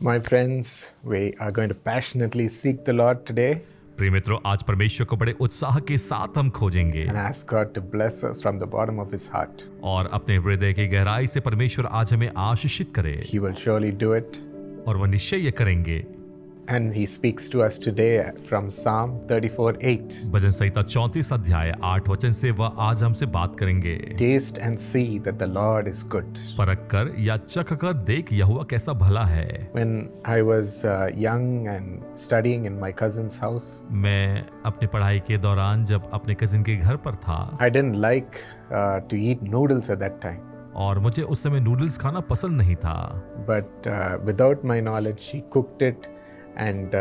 My friends, we are going to passionately seek the Lord today प्रिय मित्रों, आज परमेश्वर को बड़े उत्साह के साथ हम खोजेंगे and ask God to bless us from the bottom of His heart. और अपने हृदय की गहराई से परमेश्वर आज हमें आशीषित करे He will surely do it. और वह निश्चय ये करेंगे। And He speaks to us today from Psalm 34:8. भजन संहिता 34 अध्याय 8 वचन से वह आज हमसे बात करेंगे। Taste and see that the Lord is good. परख कर या चख कर देख यहोवा कैसा भला है। When I was young and studying in my cousin's house, मैं अपनी पढ़ाई के दौरान जब अपने कजिन के घर पर था I didn't like to eat noodles at that time. और मुझे उस समय नूडल्स खाना पसंद नहीं था, But without my knowledge, she cooked it and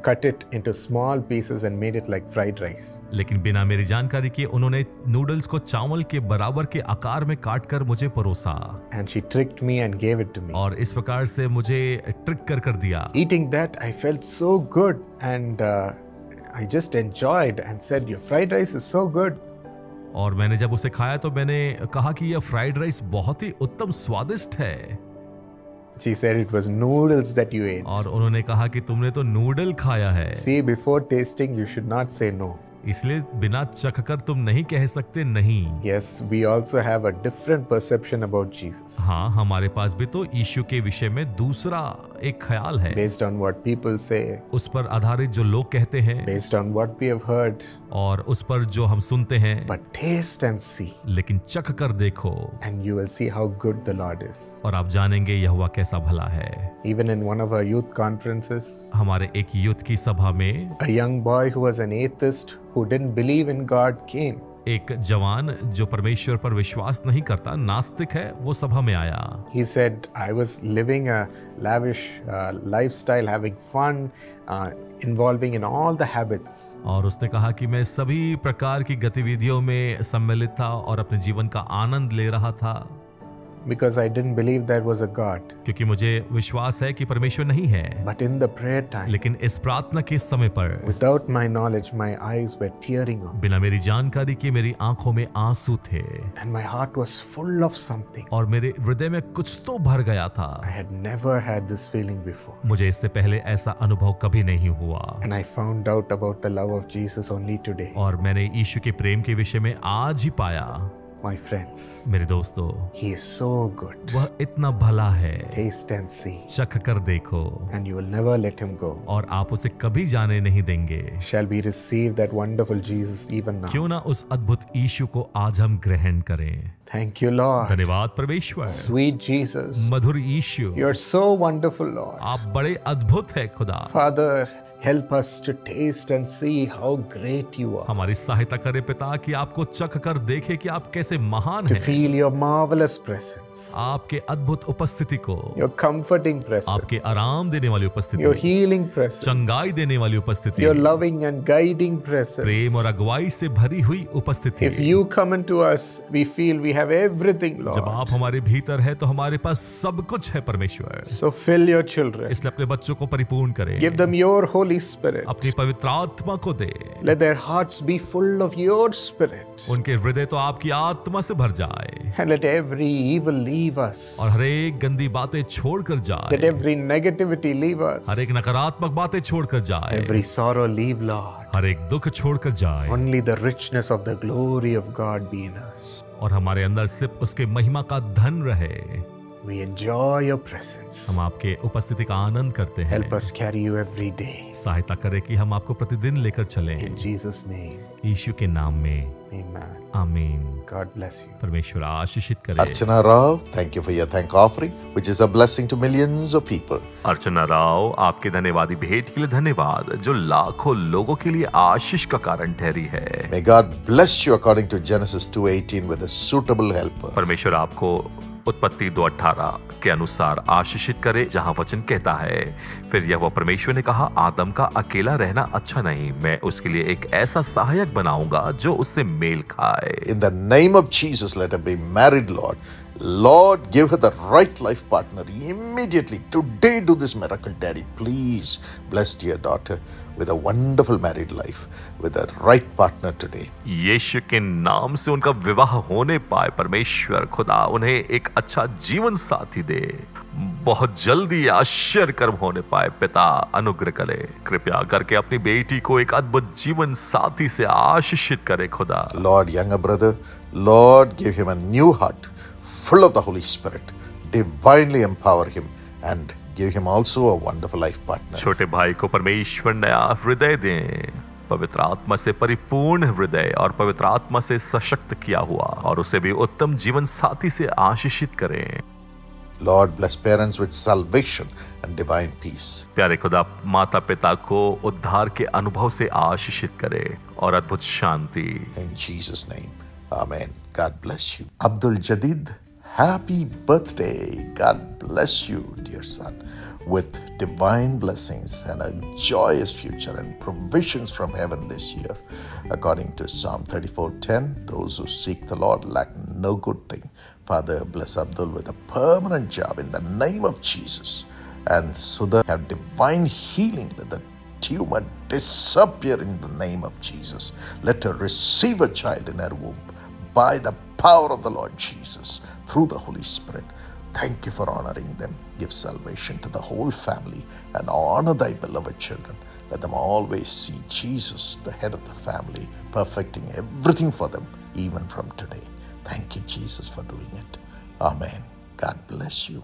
cut it into small pieces and made it like fried rice. लेकिन बिना मेरी जानकारी के उन्होंने नूडल्स को चावल के बराबर के आकार में काट कर मुझे परोसा And she tricked me and gave it to me. और इस प्रकार से मुझे ट्रिक कर दिया। Eating that, I felt so good and I just enjoyed and said, "Your fried rice is so good." और मैंने जब उसे खाया तो मैंने कहा कि यह फ्राइड राइस बहुत ही उत्तम स्वादिष्ट है। She said it was noodles that you ate. और उन्होंने कहा कि तुमने तो नूडल खाया है, See, before tasting, you should not say no. इसलिए बिना चख कर तुम नहीं कह सकते नहीं। Yes, we also have a different perception about Jesus. हाँ, हमारे पास भी तो यीशु के विषय में दूसरा एक ख्याल है, Based on what people say, उस पर आधारित जो लोग कहते हैं based on what we have heard. और उस पर जो हम सुनते हैं। But taste and see, लेकिन चख कर देखो and you will see how good the Lord is. और आप जानेंगे यहोवा कैसा भला है। Even in one of our youth conferences, हमारे एक यूथ की सभा में a young boy who was an atheist who didn't believe in God came. एक जवान जो परमेश्वर पर विश्वास नहीं करता, नास्तिक है, वो सभा में आया। He said, I was living a lavish lifestyle, having fun, involving in all the habits. और उसने कहा कि मैं सभी प्रकार की गतिविधियों में सम्मिलित था और अपने जीवन का आनंद ले रहा था, Because I didn't believe there was a God. क्योंकि मुझे विश्वास है कि परमेश्वर नहीं है। But in the prayer time, लेकिन इस प्रार्थना के समय पर without my knowledge, my eyes were tearing up. बिना मेरी जानकारी के मेरी आंखों में आंसू थे And my heart was full of something. और मेरे हृदय में कुछ तो भर गया था। I had never had this feeling before. मुझे इससे पहले ऐसा अनुभव कभी नहीं हुआ And I found out about the love of Jesus only today. और मैंने यीशु के प्रेम के विषय में आज ही पाया। My friends, मेरे दोस्तों, He is so good. वह इतना भला है। Taste and see, चख कर देखो and you will never let Him go. और आप उसे कभी जाने नहीं देंगे। Shall we receive that wonderful Jesus even now? क्यों ना उस अद्भुत यीशु को आज हम ग्रहण करें। Thank you, Lord. धन्यवाद परमेश्वर। Sweet Jesus, Madhur Yeshu, You're so wonderful, Lord. आप बड़े अद्भुत है खुदा। Father, help us to taste and see how great you are. हमारी सहायता करे पिता कि आपको चख कर देखे कि आप कैसे महान To हैं। feel your marvelous presence, आपके अद्भुत उपस्थिति को, your comforting आपके presence, आराम देने वाली your उपस्थिति, healing presence, चंगाई देने वाली उपस्थिति, your loving and guiding presence. प्रेम और अगुवाई से भरी हुई उपस्थिति। If you come into us, we feel we have everything, जब Lord. आप हमारे भीतर है तो हमारे पास सब कुछ है परमेश्वर। So fill your children. इसलिए अपने बच्चों को परिपूर्ण करें, Give them your Holy Spirit. अपनी पवित्र आत्मा को दे। Let their hearts be full of your Spirit. उनके हृदय तो आपकी आत्मा से भर जाए And let every evil leave us. और हर एक गंदी बातें छोड़कर Let जाए, every negativity leave us. हर एक नकारात्मक बातें छोड़कर जाए, Every sorrow leave, Lord. हर एक दुख छोड़कर जाए Only the richness of the glory of God be in us. और हमारे अंदर सिर्फ उसके महिमा का धन रहे। We enjoy your presence. हम आपके उपस्थिति का आनंद करते हैं। Help us carry you every day. सहायता करें कि हम आपको प्रतिदिन लेकर चलें। In Jesus' name, यीशु के नाम में amen. आमीन। God bless you. परमेश्वर आशीषित करे। Archana Rao, thank you for your thank offering, which is a blessing to millions of people. अर्चना राव, आपके धन्यवादी भेंट के लिए धन्यवाद जो लाखों लोगों के लिए आशीष का कारण ठहरी है। May God bless you according to Genesis 2:18 with a suitable helper. परमेश्वर आपको उत्पत्ति 2:18 के अनुसार आशीषित करे, जहां वचन कहता है, फिर यहोवा परमेश्वर ने कहा, आदम का अकेला रहना अच्छा नहीं, मैं उसके लिए एक ऐसा सहायक बनाऊंगा जो उससे मेल खाए। In the name of Jesus, let her be married, Lord. Lord, give her the right life partner immediately. Today, do this miracle, Daddy. Please bless dear daughter with a wonderful married life, with a right partner today. यीशु के नाम से उनका विवाह होने पाए। परमेश्वर खुदा उन्हें एक अच्छा जीवन साथी दे। बहुत जल्दी आश्चर्य कर्म होने पाए। पिता अनुग्रह करे, कृपया करके अपनी बेटी को एक अद्भुत जीवन साथी से आशीषित करे खुदा। Lord, younger brother, Lord, give him a new heart, full of the Holy Spirit. Divinely empower him and give him also a wonderful life partner. छोटे भाई को परमेश्वर नया हृदय दें, पवित्र आत्मा से परिपूर्ण हृदय और पवित्र आत्मा से सशक्त किया हुआ, और उसे भी उत्तम जीवन साथी से आशीषित करें। Lord, bless parents with salvation and divine peace. प्यारे खुदा, माता पिता को उद्धार के अनुभव से आशीषित करे और अद्भुत शांति। In Jesus' name, Amen. God bless you. Abdul Jadid, happy birthday. God bless you, dear son, with divine blessings and a joyous future and provisions from heaven this year. According to Psalm 34:10, those who seek the Lord lack no good thing. Father, bless Abdul with a permanent job in the name of Jesus. And Sudha have divine healing. Let the tumor disappear in the name of Jesus. Let her receive a child in her womb by the power of the Lord Jesus through the Holy Spirit. Thank you for honoring them. Give salvation to the whole family and honor thy beloved children. Let them always see Jesus, the head of the family, perfecting everything for them, even from today. Thank you, Jesus, for doing it. Amen. God bless you.